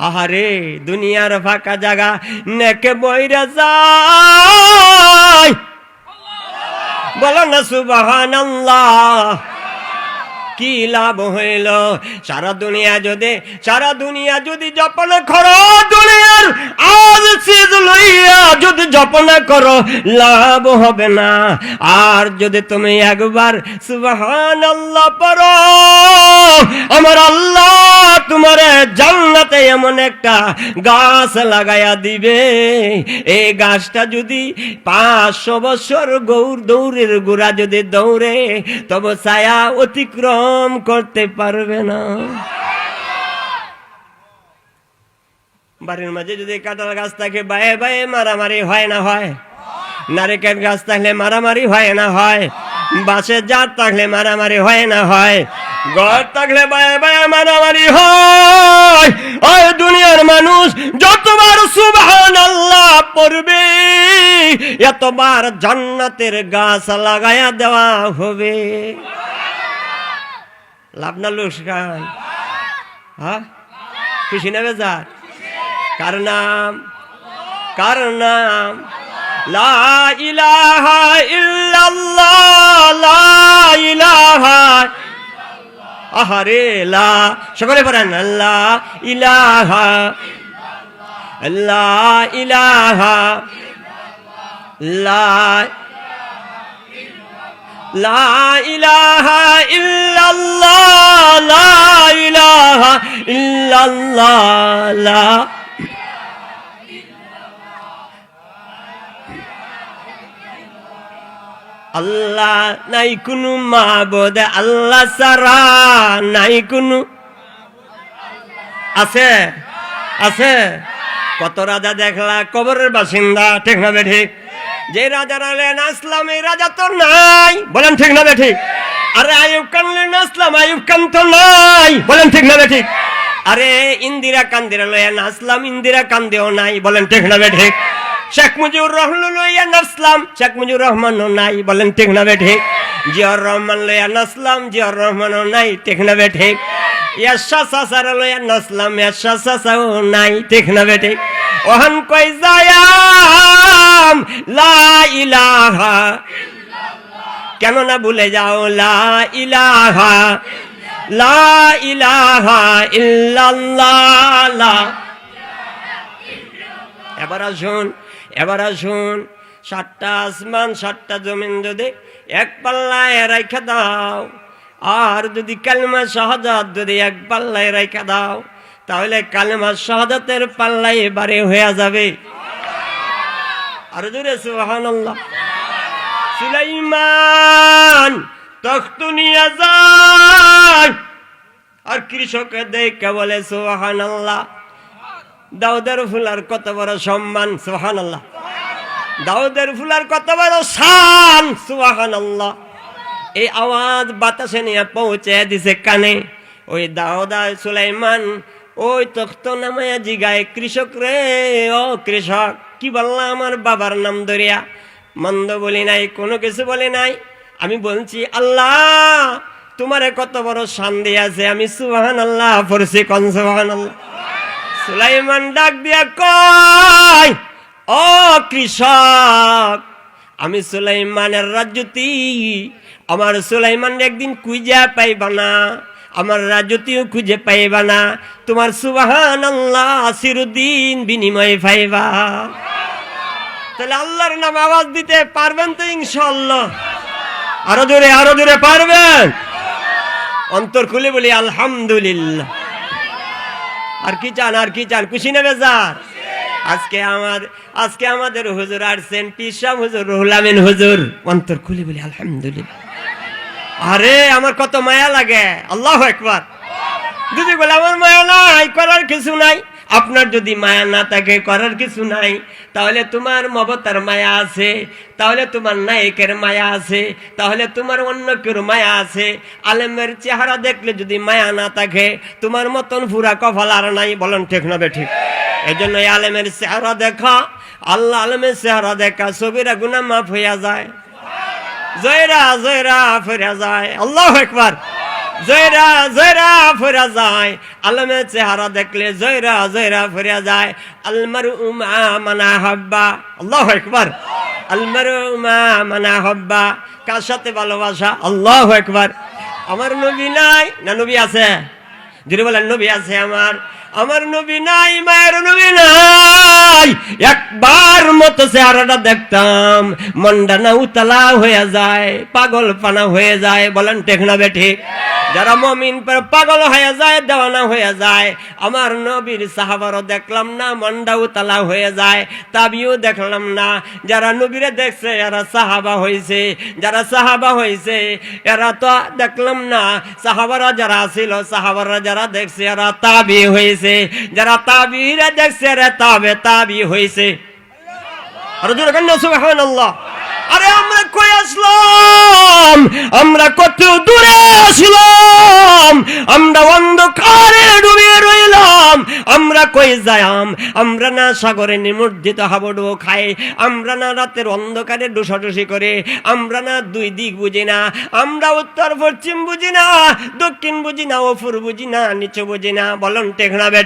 আহারে দুনিয়ার ফাঁকা জায়গা নেকে বইরা যায়, বলো না সুবহানাল্লাহ। কি লাভ হইল? সারা দুনিয়া যদি জপন করো, দুনিয়ার আজ চিজ লইয়া যদি জপন করো, লাভ হবে না। আর যদি তুমি একবার সুবহানাল্লাহ পড়ো, আমার আল্লাহ তোমার জান্নাতে এমন একটা গাছ লাগাইয়া দিবে, এই গাছটা যদি 500 বছর দৌড়ের গোড়া যদি দৌড়ে, তবে ছায়া অতিক্রম করতে পারবে না। বাড়ির মাঝে যদি কাঁঠাল গাছ থাকে, বায়ে বায়ে মারামারি হয় না হয়? নারিকেল গাছ থাকলে মারামারি হয় না হয়? বাঁশের জাত থাকলে মারামারি হয় না হয়? ঘর থাকলে বায়ে বায়ে মারামারি হয়। ওই দুনিয়ার মানুষ যতবার সুবহানাল্লাহ পড়বে, এতবার জান্নাতের গাছ লাগায়া দেওয়া হবে। লাভ না লোকসান? হ্যাঁ, খুশি না বেজার? কার নাম? লা ইলাহা ইল্লাল্লাহ, লা ইলাহা। আহারে লা, সকলে পড়েন লা ইলাহা, লা ইলাহা, লা ইলাহা ইল্লাল্লাহ, লা ইলাহা ইল্লাল্লাহ। আল্লাহ নাই কোনো মাবুদ, আল্লাহ ছাড়া নাই কোনো। আছে? কত রাজা দেখলা কবরের বাসিন্দা, ঠিক না ঠিক? যে রাজারা আসলাম, এই রাজা তো নাই, বলেন ঠিক না ঠিক? আরে আইয়ুব খান আসলাম, আইয়ুব খান তো নাই, বলেন ঠিক না ঠিক? আরে ইন্দিরা কান্দিরা লয়া আসলাম, ইন্দিরা কান্দিও নাই, বলেন ঠিক না ঠিক? শেখ মুজিবুর রহমান লইয়া নাসলাম, শেখ মুজিবুর রহমানও নাই, বলেন ঠিক না ঠিক? জিয়াউর রহমান লইয়া নাসলাম, জিয়াউর রহমানও নাই, ঠিক না ঠিক? ইয়াশা সাসারা লইয়া নাসলাম, ইয়াশা সাসাও নাই, ঠিক না ঠিক? ওহান কই যায়াম লা ইলাহা, কেন না ভুলে যাও লা ইলাহা, লা ইলাহা ইল্লাল্লাহ। এবার আসুন 7টা আসমান 7টা জমিন যদি এক পাল্লায় রাইখা দাও, আর যদি কালিমা শাহাদাত যদি এক পাল্লায় রাইখা দাও, তাহলে কালিমা শাহাদাতের পাল্লায় এবারে হয়ে যাবে। আর জোরে সুবহানাল্লাহ। সুলাইমান তখ্ত নিয়ে যায়, আর কৃষক দেখে বলে সুবহানাল্লাহ। দাউদের ফুলার কত বড় সম্মান, সুবহানাল্লাহ। দাউদের ফুলার কত বড় শান, সুবহানাল্লাহ। এই আওয়াজ বাতাসে নিয়ে পৌঁছে দিছে কানে। ওই দাউদা সুলাইমান ওই তখ্ত নামায়া জিগায়, কৃষক রে, ও কৃষক, কি বললা আমার বাবার নাম ধরিয়া? মন্দ বলি নাই, কোনো কিছু বলি নাই, আমি বলছি আল্লাহ তোমারে কত বড় শান দিয়েছে, আমি সুবহানাল্লাহ পড়ছি, কোন সুবহানাল্লাহ। সুলাইমান ডাক দিয়া কয়, ও কৃষক, আমি সুলাইমানের রাজ্যতি, আমার সুলাইমান একদিন খুঁজে পাইবা না, আমার রাজ্যতিও খুঁজে পাইবা না, তোমার সুবহানাল্লাহ চিরদিন বিনিময় পাইবা। তাহলে আল্লাহর নাম আওয়াজ দিতে পারবেন তো ইনশাআল্লাহ? আরো জোরে পারবেন? অন্তর খুলে বলি আলহামদুলিল্লাহ। আর কি চান? খুশি না বেজার? আজকে আমাদের হুজুর আসছেন, পীর সাহেব হুজুর রুহুল আমিন হুজুর। অন্তর খুলে বলি আলহামদুলিল্লাহ। আরে আমার কত মায়া লাগে, আল্লাহু আকবার। যদি বলে আমার মায়া নাই, করার কিছু নাই। আপনার যদি মায়া না থাকে, করার কিছু নাই, তাহলে তোমার মমতার মায়া আছে, তাহলে তোমার নায়কের মায়া আছে, তাহলে তোমার অন্য কেউ মায়া আছে। আলেমের চেহারা দেখলে যদি মায়া না থাকে, তোমার মতন পুরা কপাল আর নাই, বলেন ঠিক না ঠিক? এই জন্য আলেমের চেহারা দেখা, আল্লাহ আলেমের চেহারা দেখা, সবিরা গুনাহ মাফ হইয়া যায়, জয়রা ফিরে যায়। আল্লাহু আকবার। জয়রা জয়রা ফিরা যায়, আলমের চেহারা দেখলে জয়রা জয়রা ফিরা যায়। আলমারু মা মানা হাব্বা, আল্লাহু আকবার। আলমারু মা মানা হাব্বা, কার সাথে ভালোবাসা, আল্লাহু আকবার। আমার নবী নাই না নবী আছে? যদি বলেন নবী আছে আমার নবী নাই, মায়ের নবী নাই। একবার মতো চেহারাটা দেখতাম মনটা না উতলা হয়ে যায়, পাগল পানা হয়ে যায়। বলেন ঠিক না বেঠিক? যারা মুমিন পাগল হয়ে যায়, দেওয়ানা হয়ে যায়। আমার নবীর সাহাবারও দেখলাম না, মনটা উতলা হয়ে যায়। তাবিও দেখলাম না। যারা নবীরে দেখছে এরা সাহাবা হয়েছে, যারা সাহাবা হয়েছে এরা তো দেখলাম না। সাহাবারা যারা ছিল, সাহাবারা যারা দেখছে এরা তাবি হয়েছে, যারা তাবিরা দেখছে এরা তাবি হয়েছে। আর জোরে কেন সুবহানাল্লাহ। আরে আমরা কই আসলাম, আমরা কত দূরে আসলাম, আমরা অন্ধকারে ডুবে রইলাম। আমরা কই যাইম, আমরা না সাগরে নিমজ্জিত হাবুডুবো খাই, আমরা না রাতের অন্ধকারে ডুসাডুসি করে, আমরা না দুই দিক বুঝি না, আমরা উত্তর পশ্চিম বুঝি না, দক্ষিণ বুঝি না, ওপর বুঝি না, নিচে বুঝি না। বলুন ঠিক না?